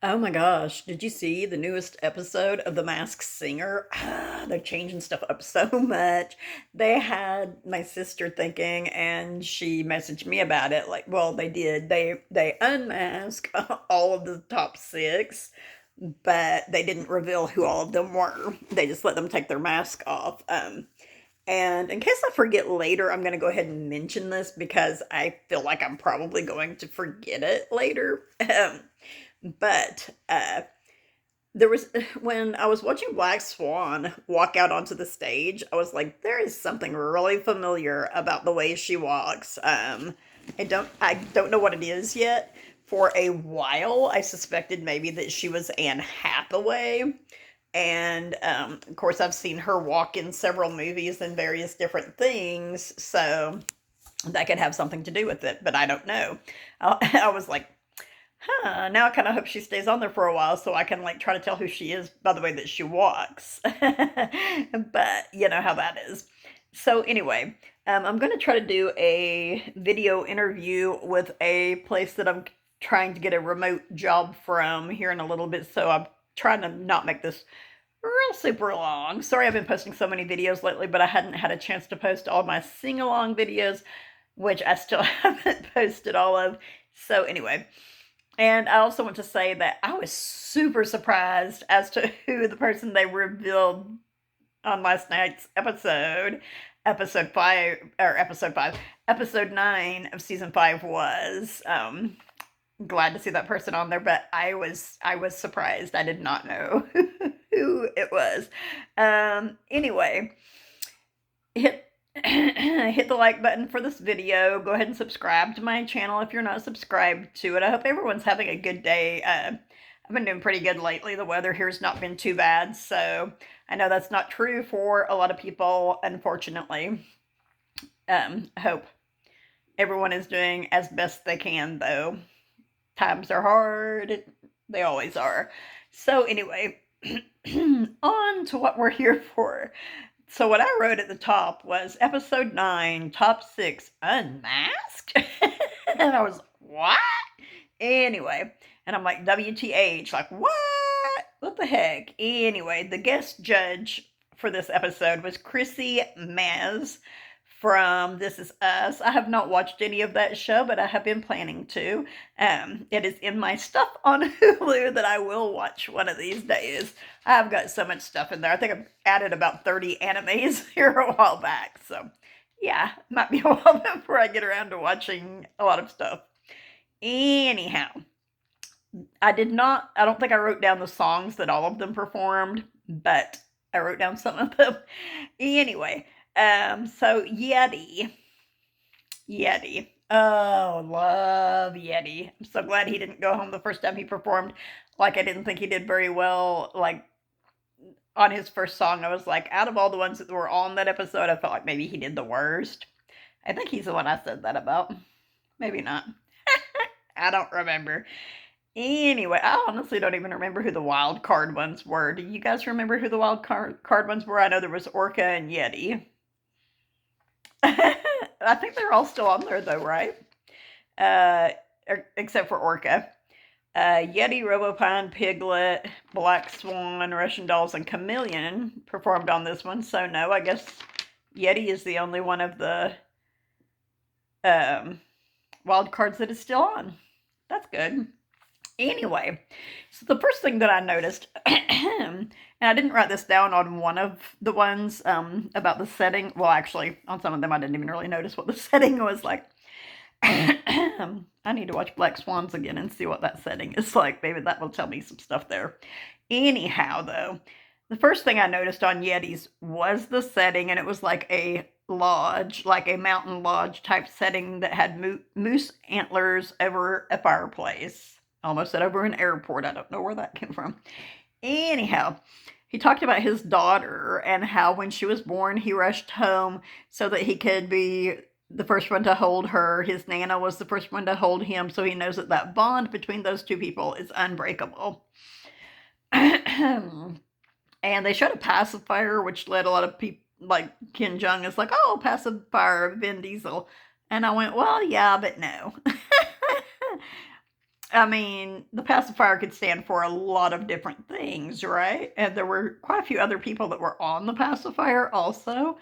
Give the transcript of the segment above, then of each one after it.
Oh my gosh, did you see the newest episode of The Masked Singer? They're changing stuff up so much. They had my sister thinking and she messaged me about it. Like, well, they did. They unmasked all of the top six, but they didn't reveal who all of them were. They just let them take their mask off. And in case I forget later, I'm going to go ahead and mention this because I feel like I'm probably going to forget it later. But there was when I was watching Black Swan walk out onto the stage, I was like, there is something really familiar about the way she walks. I don't know what it is yet. For a while, I suspected maybe that she was Anne Hathaway. And of course, I've seen her walk in several movies and various different things, so that could have something to do with it, but I don't know. I was like, now I kind of hope she stays on there for a while so I can like try to tell who she is by the way that she walks. But you know how that is. So anyway, I'm going to try to do a video interview with a place that I'm trying to get a remote job from here in a little bit. So I'm trying to not make this real super long. Sorry I've been posting so many videos lately, but I hadn't had a chance to post all my sing-along videos, which I still haven't posted all of. So anyway, and I also want to say that I was super surprised as to who the person they revealed on last night's episode 9 of season 5 was. Glad to see that person on there, but I was surprised. I did not know who it was. Anyway, hit hit the like button for this video. Go ahead and subscribe to my channel if you're not subscribed to it. I hope everyone's having a good day. I've been doing pretty good lately. The weather here's not been too bad, so I know that's not true for a lot of people, unfortunately. I hope everyone is doing as best they can, though. Times are hard. They always are. So anyway, on to what we're here for. So what I wrote at the top was episode 9, top 6, unmasked? And I was, what? Anyway, and I'm like, WTH, like, what? What the heck? Anyway, the guest judge for this episode was Chrissy Maz from This Is Us. I have not watched any of that show, but I have been planning to. It is in my stuff on Hulu that I will watch one of these days. I've got so much stuff in there. I think I've added about 30 animes here a while back. So, yeah, might be a while before I get around to watching a lot of stuff. Anyhow, I don't think I wrote down the songs that all of them performed, but I wrote down some of them. Anyway, so Yeti. Oh, love Yeti. I'm so glad he didn't go home the first time he performed. Like, I didn't think he did very well. Like, on his first song, I was like, out of all the ones that were on that episode, I felt like maybe he did the worst. I think he's the one I said that about. Maybe not. I don't remember. Anyway, I honestly don't even remember who the wild card ones were. Do you guys remember who the wild card ones were? I know there was Orca and Yeti. I think they're all still on there though, right? Except for Orca. Yeti, Robopine, Piglet, Black Swan, Russian Dolls, and Chameleon performed on this one. So no, I guess Yeti is the only one of the wild cards that is still on. That's good. Anyway, so the first thing that I noticed, and I didn't write this down on one of the ones about the setting. Well, actually, on some of them, I didn't even really notice what the setting was like. I need to watch Black Swans again and see what that setting is like. Maybe that will tell me some stuff there. Anyhow, though, the first thing I noticed on Yetis was the setting, and it was like a lodge, like a mountain lodge type setting that had moose antlers over a fireplace. Almost said over an airport. I don't know where that came from. Anyhow, he talked about his daughter and how when she was born, he rushed home so that he could be the first one to hold her. His Nana was the first one to hold him, so he knows that that bond between those two people is unbreakable. And they showed a pacifier, which led a lot of people, like Ken Jeong is like, oh, pacifier, Vin Diesel. And I went, well, yeah, but no. I mean, the pacifier could stand for a lot of different things, right? And there were quite a few other people that were on the pacifier also.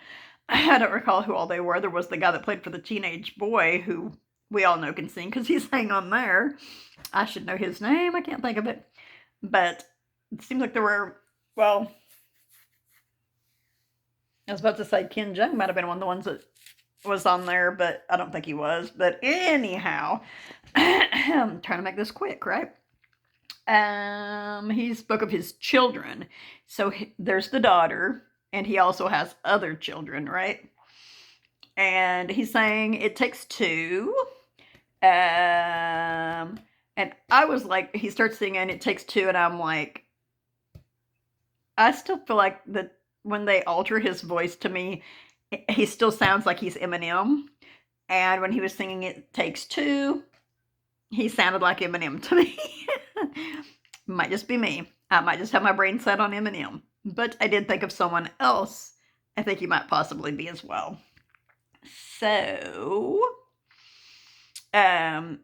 I don't recall who all they were. There was the guy that played for the teenage boy who we all know can sing because he sang on there. I should know his name. I can't think of it. But it seems like there were, well, I was about to say Ken Jeong might have been one of the ones that was on there, but I don't think he was. But anyhow, I'm trying to make this quick, right? He spoke of his children. So there's the daughter, and he also has other children, right? And he's saying it takes two. And I was like, he starts singing "It Takes Two," and I'm like, I still feel like that when they alter his voice to me, he still sounds like he's Eminem. And when he was singing "It Takes Two," he sounded like Eminem to me. Might just be me. I might just have my brain set on Eminem. But I did think of someone else I think he might possibly be as well. So, I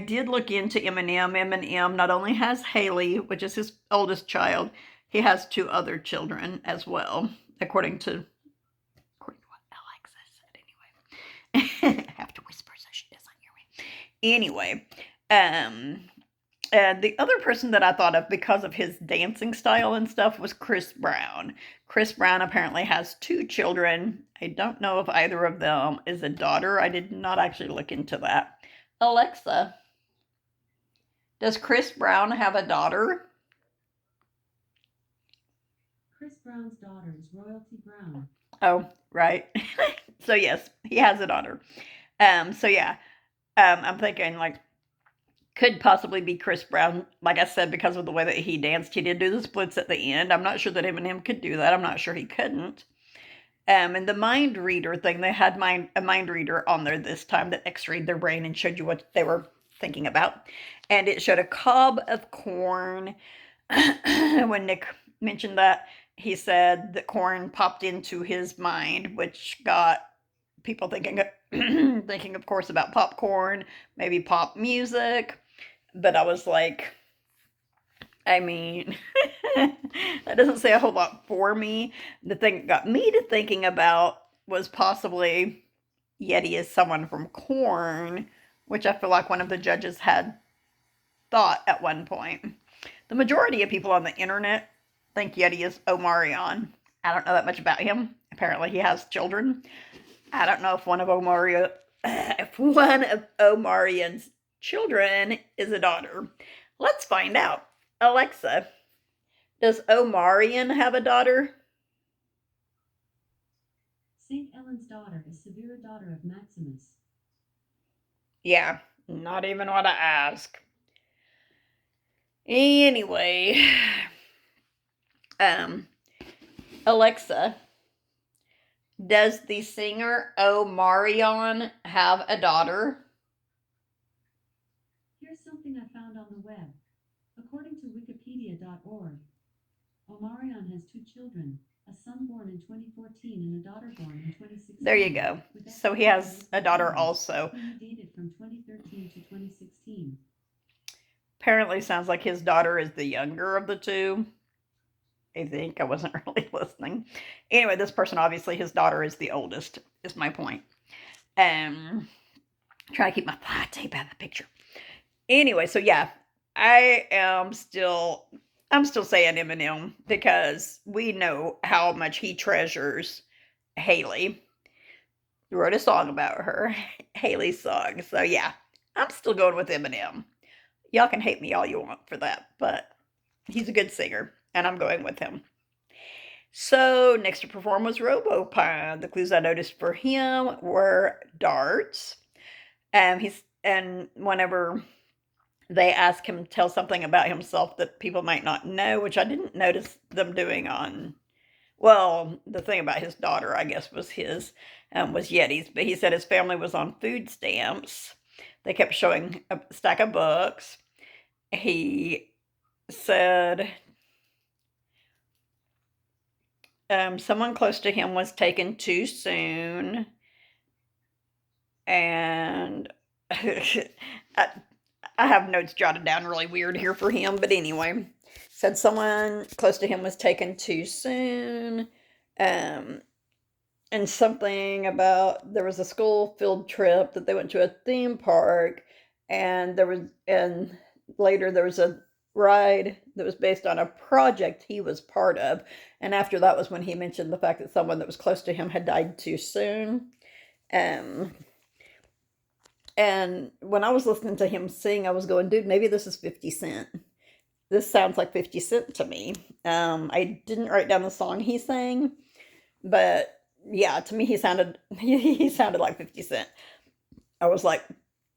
did look into Eminem. Eminem not only has Haley, which is his oldest child, he has two other children as well, according to what Alexa said anyway. I have to whisper so she doesn't hear me. Anyway, the other person that I thought of because of his dancing style and stuff was Chris Brown. Chris Brown apparently has two children. I don't know if either of them is a daughter. I did not actually look into that. Alexa, does Chris Brown have a daughter? Chris Brown's daughter is Royalty Brown. Oh, right. So yes, he has a daughter. So yeah, I'm thinking like could possibly be Chris Brown. Like I said, because of the way that he danced, he did do the splits at the end. I'm not sure that Eminem could do that. I'm not sure he couldn't. And the mind reader thing, they had a mind reader on there this time that x-rayed their brain and showed you what they were thinking about. And it showed a cob of corn. When Nick mentioned that, he said that corn popped into his mind, which got people thinking, thinking of course, about popcorn, maybe pop music. But I was like, I mean, that doesn't say a whole lot for me. The thing that got me to thinking about was possibly Yeti is someone from Corn, which I feel like one of the judges had thought at one point. The majority of people on the internet think Yeti is Omarion. I don't know that much about him. Apparently, he has children. I don't know if one of Omarion's children is a daughter. Let's find out. Alexa, does Omarion have a daughter? St. Ellen's daughter is Severa, daughter of Maximus. Yeah, not even what I asked. Anyway, Alexa, does the singer Omarion have a daughter? Here's something I found on the web. According to wikipedia.org, Omarion has two children, a son born in 2014 and a daughter born in 2016. There you go. So he has a daughter also. He dated from 2013 to 2016. Apparently sounds like his daughter is the younger of the two. I think I wasn't really listening. Anyway, this person, obviously his daughter is the oldest, is my point. Trying to keep my tape out of the picture. Anyway, so yeah, I'm still saying Eminem because we know how much he treasures Haley. He wrote a song about her, Haley's song. So yeah, I'm still going with Eminem. Y'all can hate me all you want for that, but he's a good singer, and I'm going with him. So next to perform was RoboPine. The clues I noticed for him were darts. And whenever they ask him to tell something about himself that people might not know, which I didn't notice them doing on. Well, the thing about his daughter, I guess, was Yeti's, but he said his family was on food stamps. They kept showing a stack of books. He said someone close to him was taken too soon. And I I have notes jotted down really weird here for him, but anyway, said someone close to him was taken too soon. Um, and something about there was a school field trip that they went to a theme park, and later there was a ride that was based on a project he was part of, and after that was when he mentioned the fact that someone that was close to him had died too soon. Um, and when I was listening to him sing, I was going, dude, maybe this is 50 Cent. This sounds like 50 Cent to me. I didn't write down the song he sang, but yeah, to me he sounded he sounded like 50 Cent. I was like,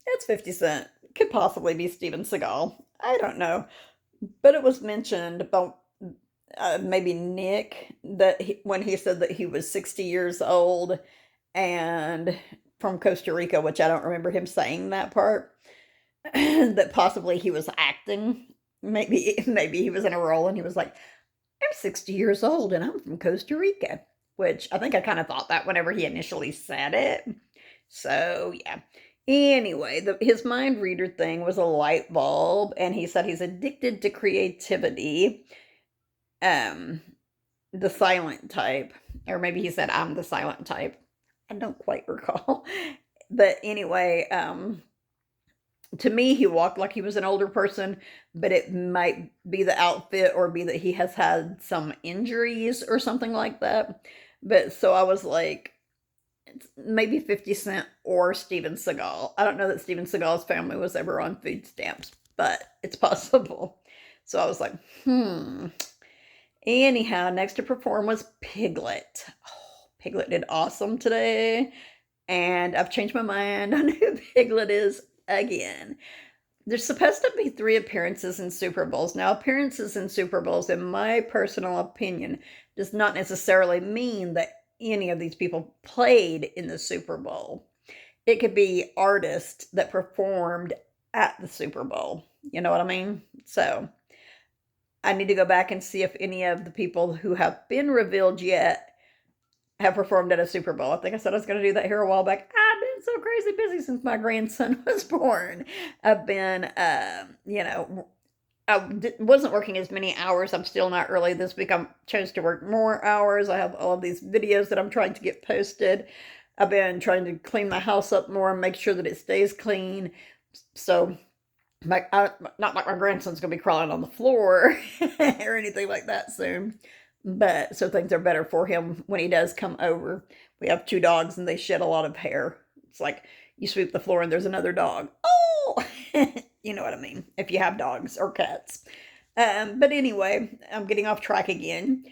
it's 50 Cent. Could possibly be Steven Seagal. I don't know. But it was mentioned about maybe Nick that when he said that he was 60 years old and from Costa Rica, which I don't remember him saying that part, that possibly he was acting. Maybe he was in a role and he was like, I'm 60 years old and I'm from Costa Rica, which I think I kind of thought that whenever he initially said it. So, yeah. Anyway, his mind reader thing was a light bulb, and he said he's addicted to creativity. The silent type. Or maybe he said, I'm the silent type. I don't quite recall. But anyway, to me, he walked like he was an older person, but it might be the outfit or be that he has had some injuries or something like that. But so I was like, maybe 50 Cent or Steven Seagal. I don't know that Steven Seagal's family was ever on food stamps, but it's possible. So I was like, Anyhow, next to perform was Piglet. Oh, Piglet did awesome today. And I've changed my mind on who Piglet is again. There's supposed to be 3 appearances in Super Bowls. Now, appearances in Super Bowls, in my personal opinion, does not necessarily mean that any of these people played in the Super Bowl. It could be artists that performed at the Super Bowl. You know what I mean? So, I need to go back and see if any of the people who have been revealed yet have performed at a Super Bowl. I think I said I was going to do that here a while back. I've been so crazy busy since my grandson was born. I've been, I wasn't working as many hours. I'm still not early this week. I chose to work more hours. I have all of these videos that I'm trying to get posted. I've been trying to clean my house up more and make sure that it stays clean. So, not like my grandson's going to be crawling on the floor or anything like that soon. But so things are better for him when he does come over. We have 2 dogs and they shed a lot of hair. It's like you sweep the floor and there's another dog. Oh, you know what I mean, if you have dogs or cats. But anyway, I'm getting off track again.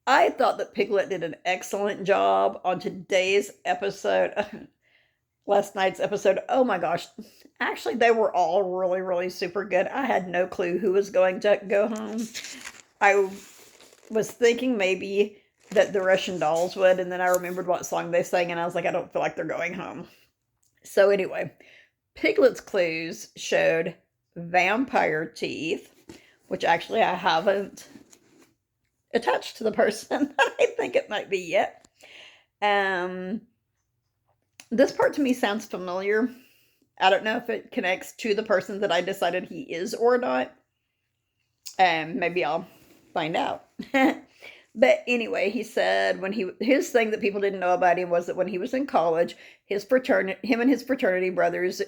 I thought that Piglet did an excellent job on today's episode. Last night's episode. Oh my gosh. Actually, they were all really, really super good. I had no clue who was going to go home. I was thinking maybe that the Russian Dolls would, and then I remembered what song they sang, and I was like, I don't feel like they're going home. So anyway, Piglet's clues showed vampire teeth, which actually I haven't attached to the person that I think it might be yet. This part to me sounds familiar. I don't know if it connects to the person that I decided he is or not. Maybe I'll find out. But anyway, he said his thing that people didn't know about him was that when he was in college, him and his fraternity brothers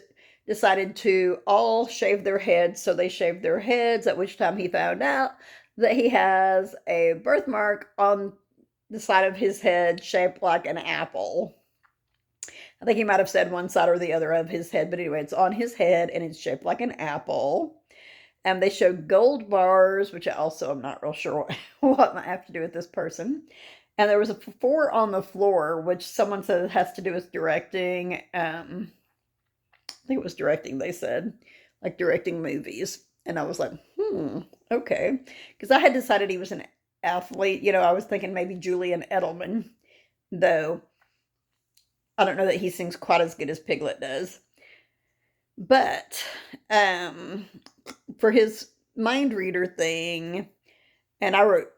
decided to all shave their heads. So they shaved their heads, at which time he found out that he has a birthmark on the side of his head shaped like an apple. I think he might have said one side or the other of his head, but anyway, it's on his head and it's shaped like an apple. And they showed gold bars, which I also am not real sure what might have to do with this person. And there was a 4 on the floor, which someone said has to do with directing. I think it was directing, they said, like directing movies. And I was like, okay. Because I had decided he was an athlete. I was thinking maybe Julian Edelman, though I don't know that he sings quite as good as Piglet does. But for his mind reader thing, and I wrote,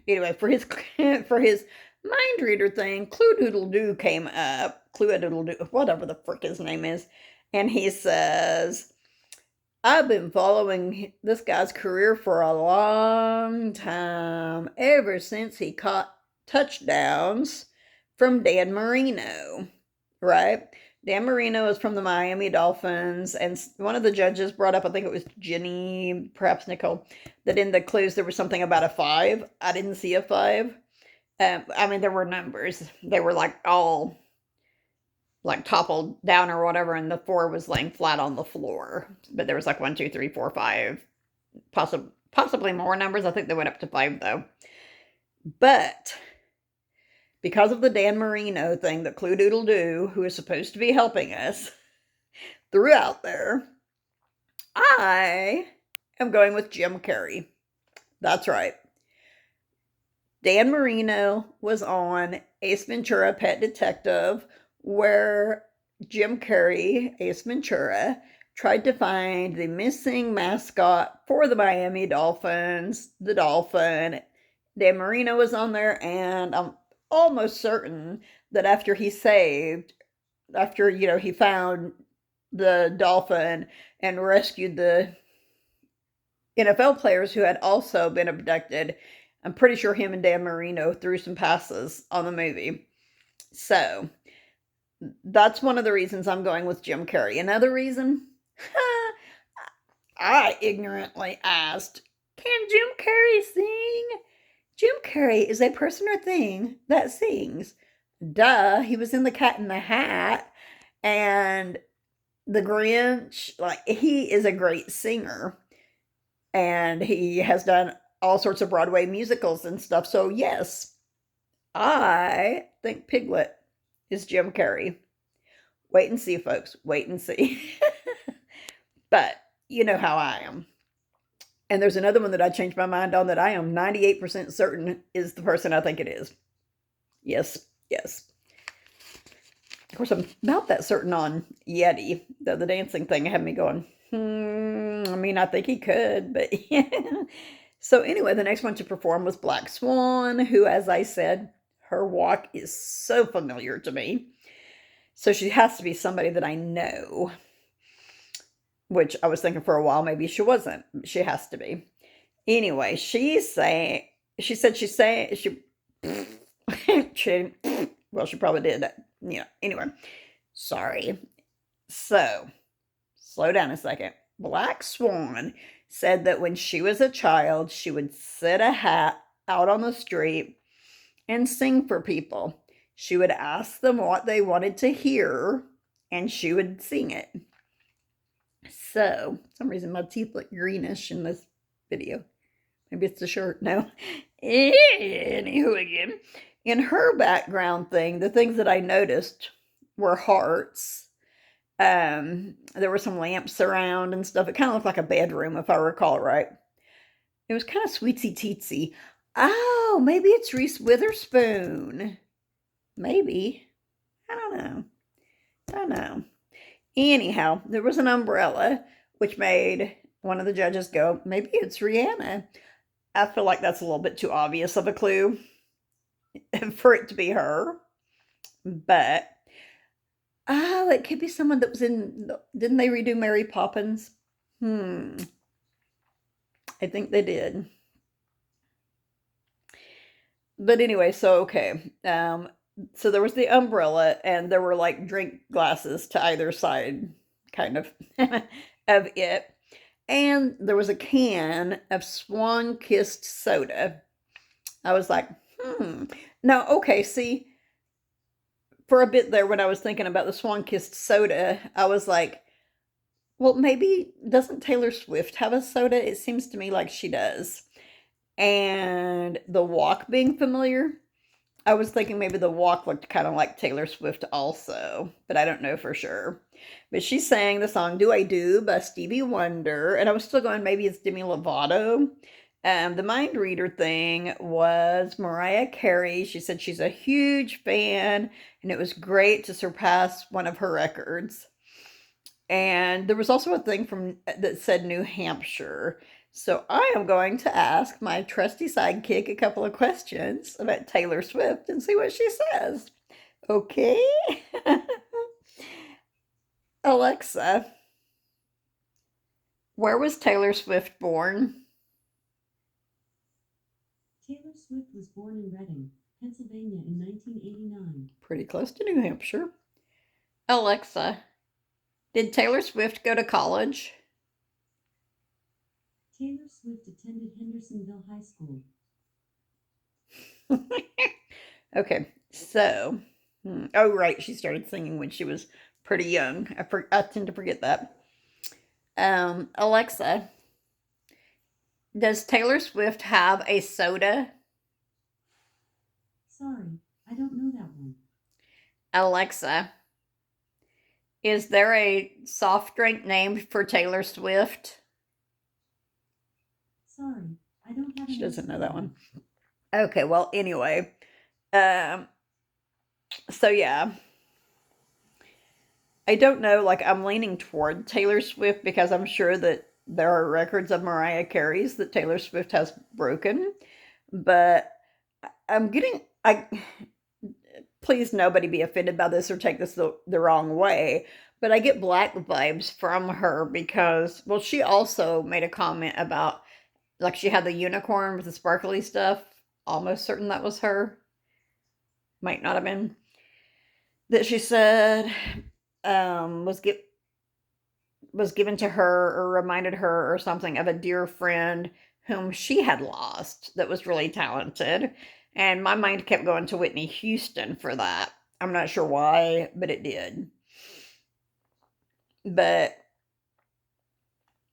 anyway, for his mind reader thing, Clue Doodle Doo came up. Clue Doodle Doo, whatever the frick his name is. And he says, I've been following this guy's career for a long time, ever since he caught touchdowns from Dan Marino, right? Dan Marino is from the Miami Dolphins, and one of the judges brought up, I think it was Jenny, perhaps Nicole, that in the clues there was something about a five. I didn't see a five. I mean, there were numbers. They were like all like toppled down or whatever, and the four was laying flat on the floor. But there was like one, two, three, four, five, possibly more numbers. I think they went up to five though. But because of the Dan Marino thing that Clue Doodle Doo, who is supposed to be helping us, threw out there, I am going with Jim Carrey. That's right. Dan Marino was on Ace Ventura, Pet Detective, where Jim Carrey, Ace Ventura, tried to find the missing mascot for the Miami Dolphins, the dolphin. Dan Marino was on there, and I'm almost certain that after he found the dolphin and rescued the NFL players who had also been abducted, I'm pretty sure him and Dan Marino threw some passes on the movie. So that's one of the reasons I'm going with Jim Carrey. Another reason, I ignorantly asked, can Jim Carrey sing? Jim Carrey is a person or thing that sings. Duh, he was in The Cat in the Hat and The Grinch. Like, he is a great singer. And he has done all sorts of Broadway musicals and stuff. So, yes, I think Piglet is Jim Carrey. Wait and see, folks. Wait and see. But you know how I am. And there's another one that I changed my mind on that I am 98% certain is the person I think it is. Yes, yes. Of course, I'm not that certain on Yeti. The dancing thing had me going, I mean, I think he could, but yeah. So anyway, the next one to perform was Black Swan, who, as I said, her walk is so familiar to me. So she has to be somebody that I know, which I was thinking for a while, maybe she wasn't. She has to be. Anyway, she said, she, well, she probably did that. Yeah, anyway, sorry. So, slow down a second. Black Swan said that when she was a child, she would sit a hat out on the street and sing for people. She would ask them what they wanted to hear, and she would sing it. So, for some reason my teeth look greenish in this video. Maybe it's the shirt. No. Anywho, again, in her background thing, the things that I noticed were hearts. There were some lamps around and stuff. It kind of looked like a bedroom, if I recall right. It was kind of sweetsy teetsy. Oh, maybe it's Reese Witherspoon. Maybe. I don't know. Anyhow, there was an umbrella, which made one of the judges go, maybe it's Rihanna. I feel like that's a little bit too obvious of a clue for it to be her. But, oh, it could be someone that was in, didn't they redo Mary Poppins? I think they did. But anyway, so, okay. So there was the umbrella, and there were like drink glasses to either side, kind of, of it. And there was a can of Swan Kissed soda. I was like, Now, okay, see, for a bit there when I was thinking about the Swan Kissed soda, I was like, well, maybe doesn't Taylor Swift have a soda? It seems to me like she does. And the walk being familiar, I was thinking maybe the walk looked kind of like Taylor Swift also, but I don't know for sure. But she sang the song Do I Do by Stevie Wonder, and I was still going, maybe it's Demi Lovato. The mind reader thing was Mariah Carey. She said she's a huge fan, and it was great to surpass one of her records. And there was also a thing from that said New Hampshire. So I am going to ask my trusty sidekick a couple of questions about Taylor Swift and see what she says. Okay? Alexa, Where was Taylor Swift born? Taylor Swift was born in Reading, Pennsylvania in 1989. Pretty close to New Hampshire. Alexa, did Taylor Swift go to college? Taylor Swift attended Hendersonville High School. Okay, so, oh, right, she started singing when she was pretty young. I tend to forget that. Alexa, does Taylor Swift have a soda? Sorry, I don't know that one. Alexa, is there a soft drink named for Taylor Swift? Sorry, I don't have. She doesn't know that one. Okay, well, anyway, so yeah, I don't know. Like, I'm leaning toward Taylor Swift because I'm sure that there are records of Mariah Carey's that Taylor Swift has broken, but I'm getting I. Please, nobody be offended by this or take this the wrong way, but I get black vibes from her because, well, she also made a comment about, like, she had the unicorn with the sparkly stuff. Almost certain that was her. Might not have been. That she said was given to her or reminded her or something of a dear friend whom she had lost that was really talented. And my mind kept going to Whitney Houston for that. I'm not sure why, but it did. But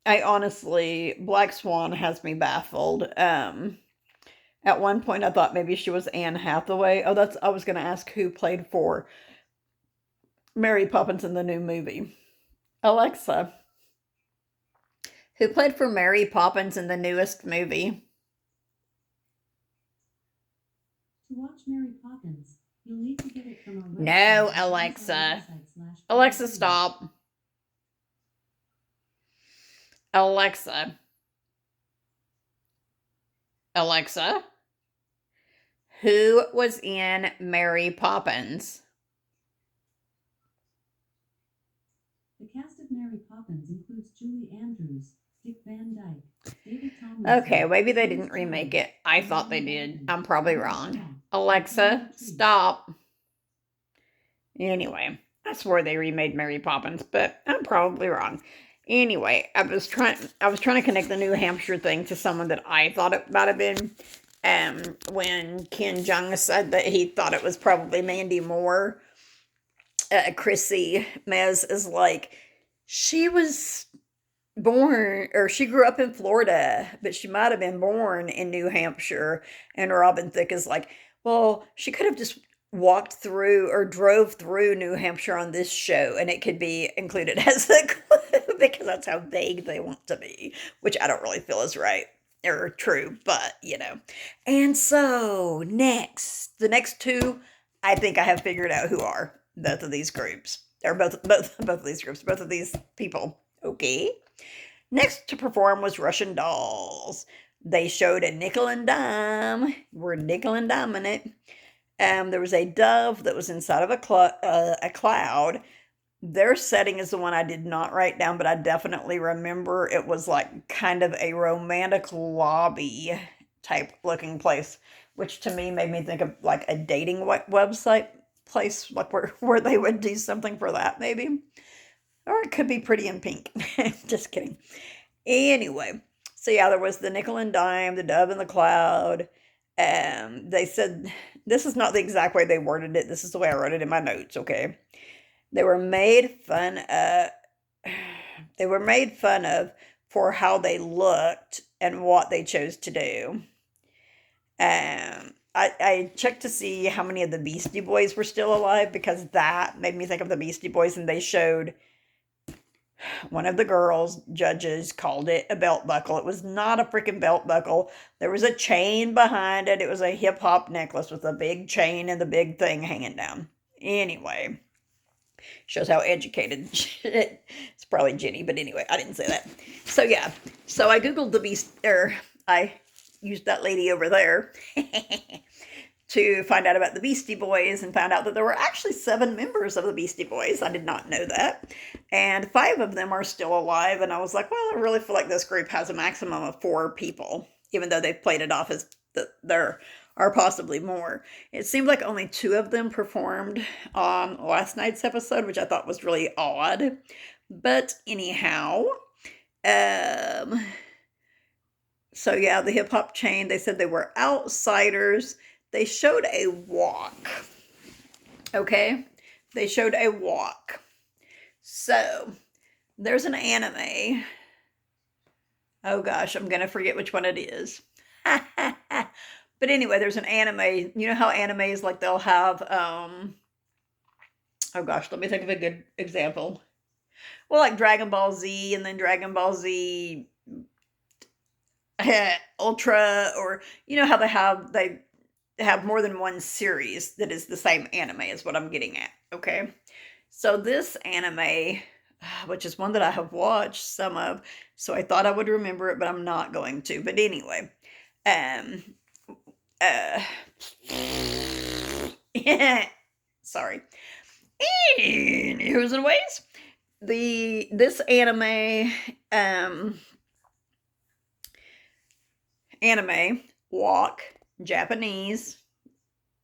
I honestly, Black Swan has me baffled. At one point, I thought maybe she was Anne Hathaway. Oh, I was going to ask who played for Mary Poppins in the new movie. Alexa, who played for Mary Poppins in the newest movie? To watch Mary Poppins, you'll need to get it from our website. No, Alexa. Alexa, stop. Alexa. Alexa, who was in Mary Poppins? The cast of Mary Poppins includes Julie Andrews, Dick Van Dyke, David Tomlinson. Okay, maybe they didn't remake it. I thought they did. I'm probably wrong. Alexa, stop. Anyway, I swore they remade Mary Poppins, but I'm probably wrong. Anyway, I was trying to connect the New Hampshire thing to someone that I thought it might have been. When Ken Jung said that he thought it was probably Mandy Moore, Chrissy Mez is like, she was born, or she grew up in Florida, but she might have been born in New Hampshire. And Robin Thicke is like, well, she could have just walked through or drove through New Hampshire on this show, and it could be included as a clue because that's how vague they want to be, which I don't really feel is right or true, but you know. And so the next two, I think I have figured out who are both of these groups, or both of these groups, both of these people. Okay. Next to perform was Russian Dolls. They showed a nickel and dime. We're nickel and diming it. There was a dove that was inside of a cloud. Their setting is the one I did not write down, but I definitely remember it was like kind of a romantic lobby type looking place, which to me made me think of like a dating website place, like where they would do something for that maybe. Or it could be Pretty in Pink. Just kidding. Anyway, so yeah, there was the nickel and dime, the dove in the cloud. They said, this is not the exact way they worded it. This is the way I wrote it in my notes, okay? They were made fun of, for how they looked and what they chose to do. I checked to see how many of the Beastie Boys were still alive because that made me think of the Beastie Boys, and they showed one of the girls, judges, called it a belt buckle. It was not a freaking belt buckle. There was a chain behind it. It was a hip-hop necklace with a big chain and the big thing hanging down. Anyway, shows how educated it's probably Jenny, but anyway, I didn't say that. So yeah, so I googled the I used that lady over there to find out about the Beastie Boys and found out that there were actually 7 members of the Beastie Boys. I did not know that. And 5 of them are still alive. And I was like, well, I really feel like this group has a maximum of 4 people, even though they've played it off as there are possibly more. It seemed like only 2 of them performed on last night's episode, which I thought was really odd. But anyhow, so yeah, the hip hop chain, they said they were outsiders. They showed a walk. Okay? They showed a walk. So, there's an anime. Oh gosh, I'm going to forget which one it is. But anyway, there's an anime. You know how anime is like they'll have, oh gosh, let me think of a good example. Well, like Dragon Ball Z and then Dragon Ball Z Ultra, or you know how they have more than one series that is the same anime is what I'm getting at. Okay. So this anime, which is one that I have watched some of, so I thought I would remember it, but I'm not going to. But anyway, sorry. Here's the ways. This anime walk Japanese.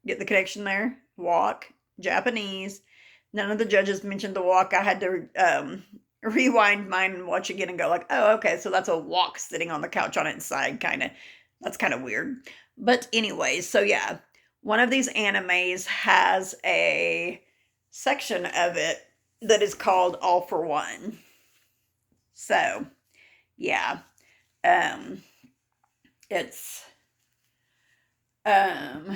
Get the connection there? Walk Japanese. None of the judges mentioned the walk. I had to rewind mine and watch again and go like, oh, okay, so that's a walk sitting on the couch on its side, kind of. That's kind of weird. But anyway, so yeah, one of these animes has a section of it that is called All for One. So, yeah, it's, I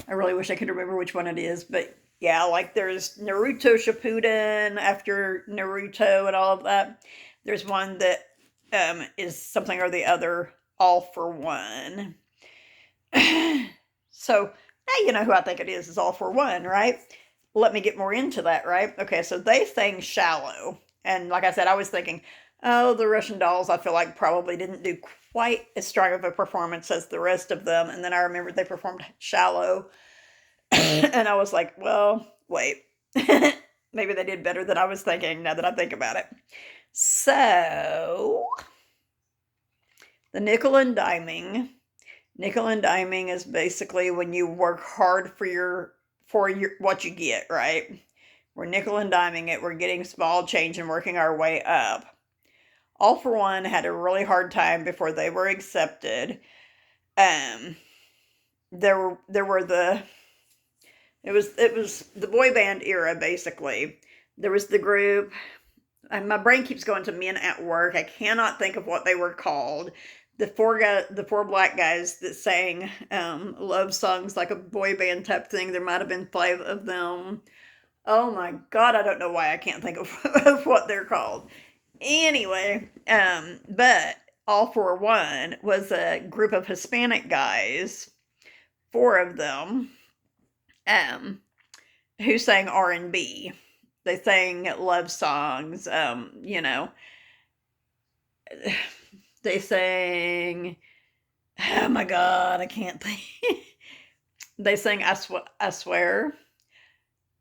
really wish I could remember which one it is, but yeah, like there's Naruto Shippuden after Naruto and all of that. There's one that is something or the other, All for One. So now you know who I think it is All for One, right? Let me get more into that, right? Okay, so they sang Shallow. And like I said, I was thinking, oh, the Russian dolls, I feel like probably didn't do quite as strong of a performance as the rest of them. And then I remembered they performed Shallow. And I was like, well, wait. Maybe they did better than I was thinking now that I think about it. So, the nickel and diming. Nickel and diming is basically when you work hard for your what you get, right? We're nickel and diming it. We're getting small change and working our way up. All for One had a really hard time before they were accepted. It was the boy band era basically. There was the group, and my brain keeps going to Men at Work. I cannot think of what they were called. The 4 black guys that sang love songs like a boy band type thing. There might have been 5 of them. Oh my God, I don't know why I can't think of what they're called. Anyway, but All for One was a group of Hispanic guys, 4 of them, who sang R&B. They sang love songs, you know. They sang, oh my God, I can't think. They sang I Swear,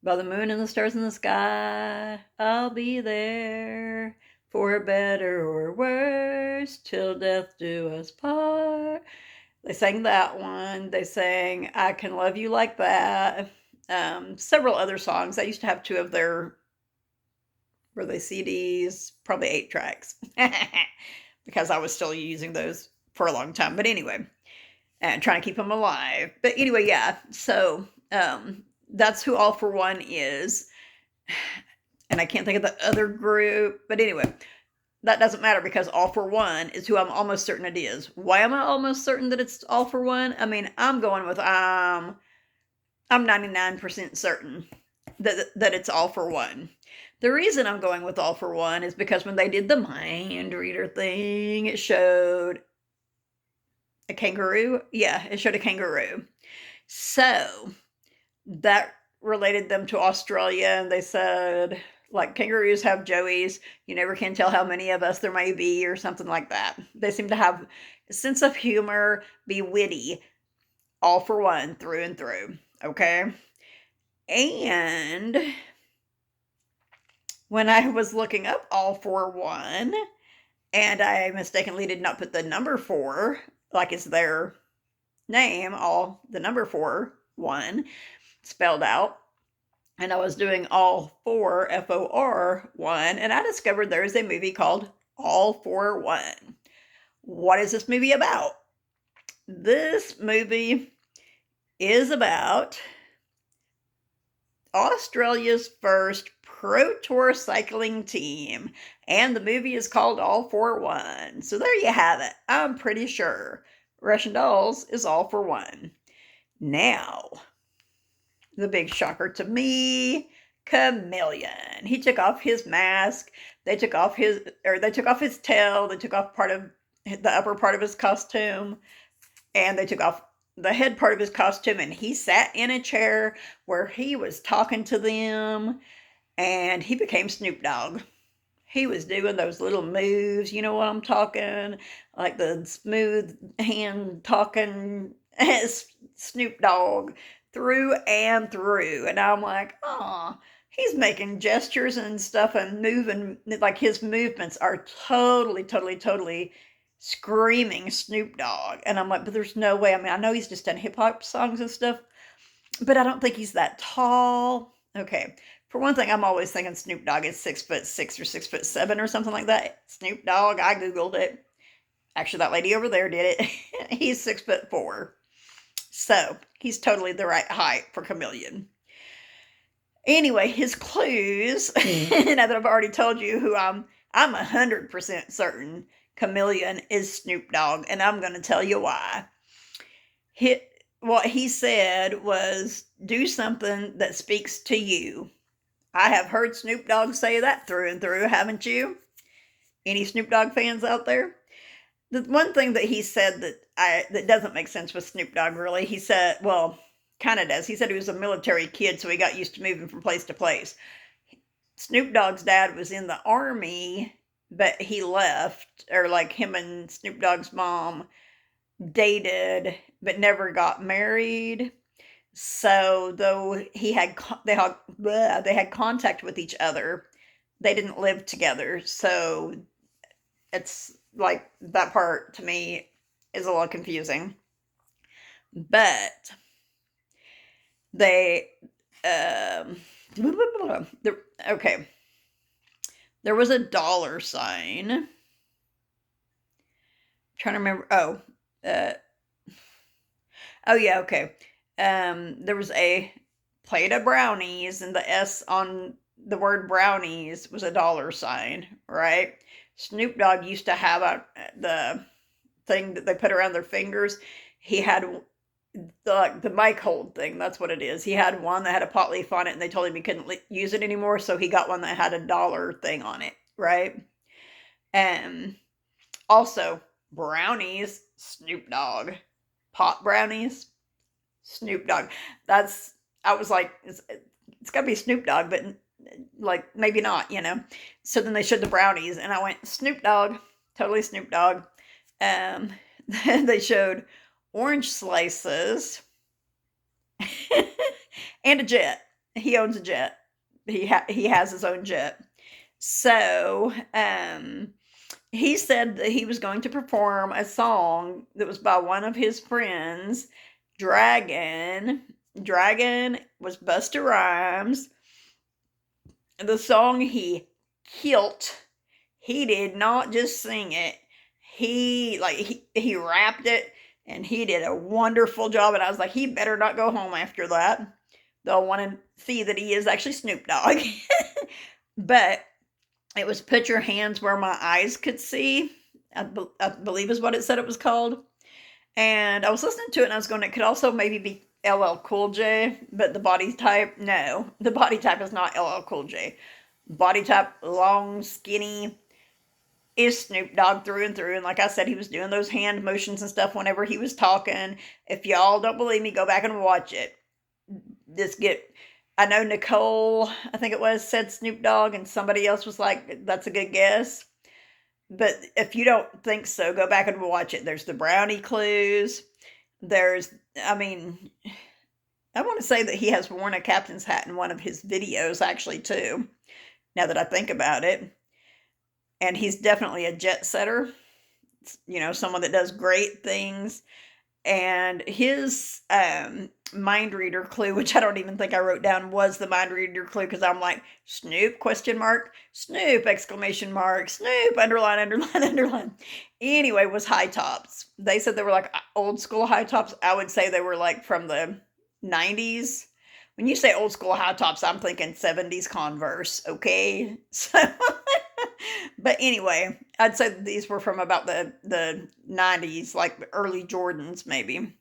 by the moon and the stars in the sky, I'll be there for better or worse, till death do us part. They sang that one. They sang I Can Love You Like That. Several other songs. I used to have 2 of their, were they CDs? Probably 8 tracks. Because I was still using those for a long time. But anyway, and trying to keep them alive. But anyway, yeah. So that's who All for One is. And I can't think of the other group. But anyway, that doesn't matter because All for One is who I'm almost certain it is. Why am I almost certain that it's All for One? I mean, I'm going with, I'm 99% certain that it's All for One. The reason I'm going with All for One is because when they did the mind reader thing, it showed a kangaroo. Yeah, it showed a kangaroo. So that related them to Australia, and they said, like, kangaroos have joeys. You never can tell how many of us there may be, or something like that. They seem to have a sense of humor, be witty. all for one through and through. Okay. And when I was looking up all for one, and I mistakenly did not put the number 4, like it's their name, all the number 4, 1, spelled out. And I was doing all 4, FOR, 1, and I discovered there is a movie called All for One. What is this movie about? This movie is about Australia's first Pro Tour cycling team, and the movie is called All for One. So there you have it. I'm pretty sure Russian Dolls is all for one. Now, the big shocker to me, Chameleon. He took off his mask. They took off his tail. They took off part of the upper part of his costume, and they took off the head part of his costume, and he sat in a chair where he was talking to them, and he became Snoop Dogg. He was doing those little moves, you know what I'm talking, like the smooth hand talking Snoop Dogg through and through. And I'm like, oh, he's making gestures and stuff and moving, like his movements are totally screaming Snoop Dogg. And I'm like, but there's no way. I mean, I know he's just done hip hop songs and stuff, but I don't think he's that tall. Okay. For one thing, I'm always thinking Snoop Dogg is 6'6" or 6'7" or something like that. Snoop Dogg, I Googled it. Actually, that lady over there did it. He's 6'4". So he's totally the right height for Chameleon. Anyway, his clues, now that I've already told you who I'm 100% certain Chameleon is Snoop Dogg, and I'm going to tell you why. What he said was, do something that speaks to you. I have heard Snoop Dogg say that through and through, haven't you? Any Snoop Dogg fans out there? The one thing that he said that doesn't make sense with Snoop Dogg, really, he said, well, kind of does. He said he was a military kid, so he got used to moving from place to place. Snoop Dogg's dad was in the Army, but he left, or like him and Snoop Dogg's mom dated, but never got married. So though they had contact with each other, they didn't live together. So it's like that part to me is a little confusing. But they okay. There was a dollar sign. I'm trying to remember. Oh yeah, okay. There was a plate of brownies, and the S on the word brownies was a dollar sign, right? Snoop Dogg used to have the thing that they put around their fingers. He had the mic hold thing. That's what it is. He had one that had a pot leaf on it, and they told him he couldn't use it anymore, so he got one that had a dollar thing on it, right? And also brownies, Snoop Dogg. Pot brownies, Snoop Dogg. I was like, it's got to be Snoop Dogg, but like maybe not, you know. So then they showed the brownies, and I went, Snoop Dogg, totally Snoop Dogg. Then they showed orange slices and a jet. He owns a jet. He has his own jet. So he said that he was going to perform a song that was by one of his friends, Dragon. Dragon was Busta Rhymes. The song he killed. He did not just sing it. He rapped it, and he did a wonderful job. And I was like, he better not go home after that. They'll want to see that he is actually Snoop Dogg. But it was Put Your Hands Where My Eyes Could See, I believe is what it said it was called. And I was listening to it, and I was going, it could also maybe be LL Cool J, but the body type, no. The body type is not LL Cool J. Body type, long, skinny, is Snoop Dogg through and through. And like I said, he was doing those hand motions and stuff whenever he was talking. If y'all don't believe me, go back and watch it. I know Nicole, I think it was, said Snoop Dogg, and somebody else was like, that's a good guess. But if you don't think so, go back and watch it. There's the brownie clues. there's, I mean, I want to say that he has worn a captain's hat in one of his videos, actually, too, now that I think about it. And he's definitely a jet setter, someone that does great things. And his mind reader clue, which I don't even think I wrote down, was the mind reader clue, because I'm like, Snoop, question mark, Snoop, exclamation mark, Snoop, underline, underline, underline. Anyway, was high tops. They said they were like old school high tops. I would say they were like from the 90s. When you say old school high tops, I'm thinking 70s Converse, okay? So, but anyway, I'd say these were from about the 90s, like early Jordans, maybe.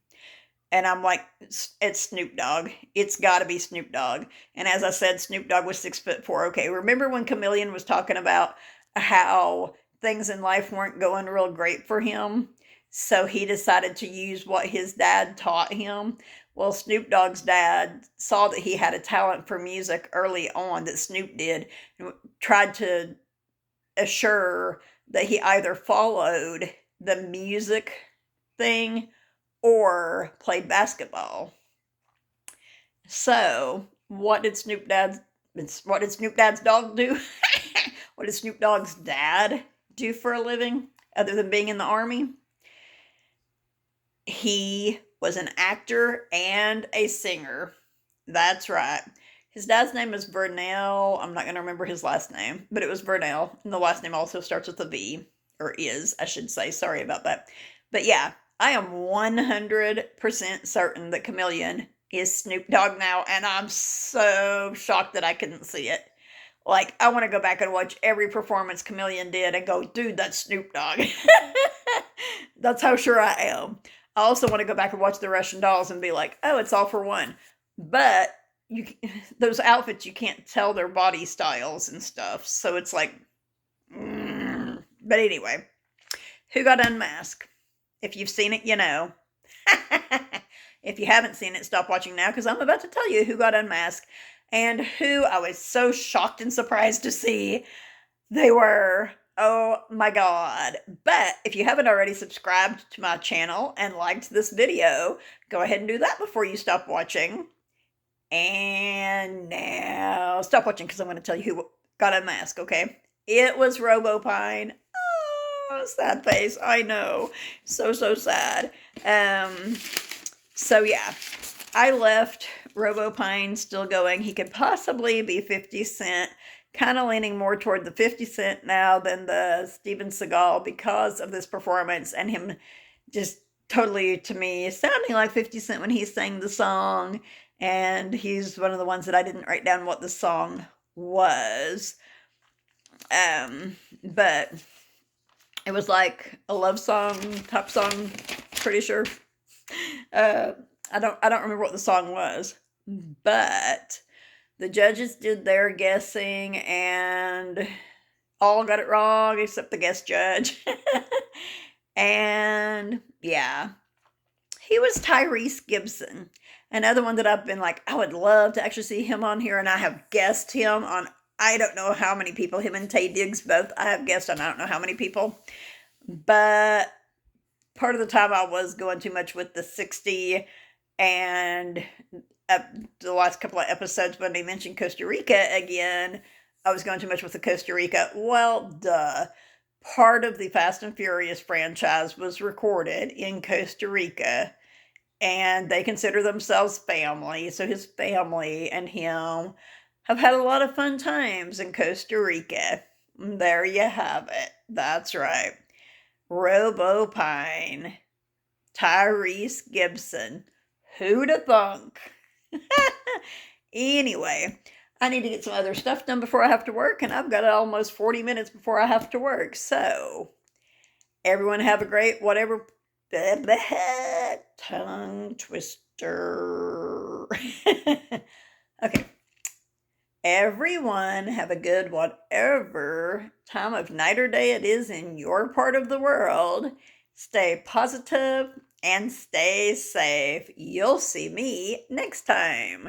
And I'm like, it's Snoop Dogg. It's got to be Snoop Dogg. And as I said, Snoop Dogg was 6'4". Okay, remember when Chameleon was talking about how things in life weren't going real great for him? So he decided to use what his dad taught him. Well, Snoop Dogg's dad saw that he had a talent for music early on, that Snoop did, and tried to assure that he either followed the music thing or played basketball. So, what did Snoop Dad's dog do? What did Snoop Dogg's dad do for a living other than being in the army? He was an actor and a singer. That's right. His dad's name is Vernell. I'm not going to remember his last name, but it was Vernell. And the last name also starts with a V, or is, I should say. Sorry about that. But yeah, I am 100% certain that Chameleon is Snoop Dogg now, and I'm so shocked that I couldn't see it. Like, I want to go back and watch every performance Chameleon did and go, dude, that's Snoop Dogg. That's how sure I am. I also want to go back and watch the Russian Dolls and be like, oh, it's all for one. But those outfits, you can't tell their body styles and stuff. So it's like, But anyway, who got unmasked? If you've seen it, you know. If you haven't seen it, stop watching now, because I'm about to tell you who got unmasked and who I was so shocked and surprised to see they were. Oh my God. But if you haven't already subscribed to my channel and liked this video, go ahead and do that before you stop watching. And now stop watching, because I'm going to tell you who got unmasked, okay? It was RoboPine. Oh, sad face. I know. So sad. So yeah, I left RoboPine still going. He could possibly be 50 Cent. Kind of leaning more toward the 50 Cent now than the Steven Seagal, because of this performance and him just totally, to me, sounding like 50 Cent when he sang the song. And he's one of the ones that I didn't write down what the song was. But it was like a love song, top song, pretty sure. I don't remember what the song was, but the judges did their guessing and all got it wrong except the guest judge. And yeah, he was Tyrese Gibson. Another one that I've been like, I would love to actually see him on here, and I have guessed him on, I don't know how many people, him and Taye Diggs both, I have guessed on I don't know how many people. But part of the time I was going too much with the 60, and the last couple of episodes when they mentioned Costa Rica again, I was going too much with the Costa Rica. Well, duh. Part of the Fast and Furious franchise was recorded in Costa Rica, and they consider themselves family. So his family and him have had a lot of fun times in Costa Rica. There you have it. That's right. RoboPine. Tyrese Gibson. Who'd have thunk? Anyway, I need to get some other stuff done before I have to work, and I've got almost 40 minutes before I have to work. So, everyone have a great whatever tongue twister. Okay. Everyone have a good whatever time of night or day it is in your part of the world. Stay positive and stay safe. You'll see me next time.